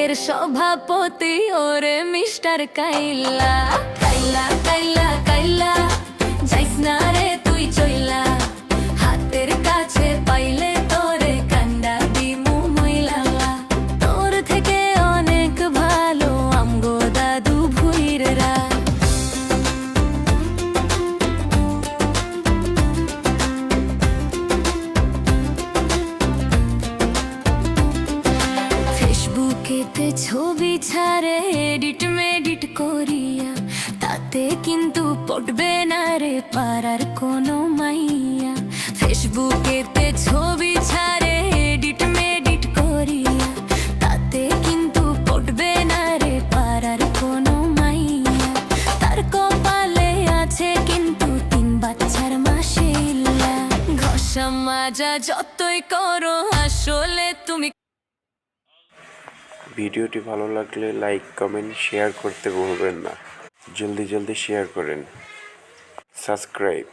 ব্যাংকের সভাপতি ওরে মিস্টার কাইলা কাইলা কাইলা কাইলা যাইস না রে তুই চইলা হাতের কাছে পাইলে তোরে কান্ডা দিমু মইলা তোর থেকে অনেক ভালো আমগো দাদু ভুইররা ফেসবুকেতে ছবি ছাড়ে এডিট মেডিট করিয়া তাতে কিন্তু পড়বে না রে পাড়ার কোনো মাইয়া ফেসবুকেতে ছবি ছাড়ে এডিট মেডিট করিয়া তাতে কিন্তু পড়বে না রে পাড়ার কোনো মাইয়া তার কপালে আছে কিন্তু 3 বাচ্চার মাশাআল্লাহ ঘষা মাজা যতই করো আসলে তুমি। ভিডিওটি ভালো লাগলে লাইক কমেন্ট শেয়ার করতে ভুলবেন না। জলদি জলদি শেয়ার করেন। সাবস্ক্রাইব।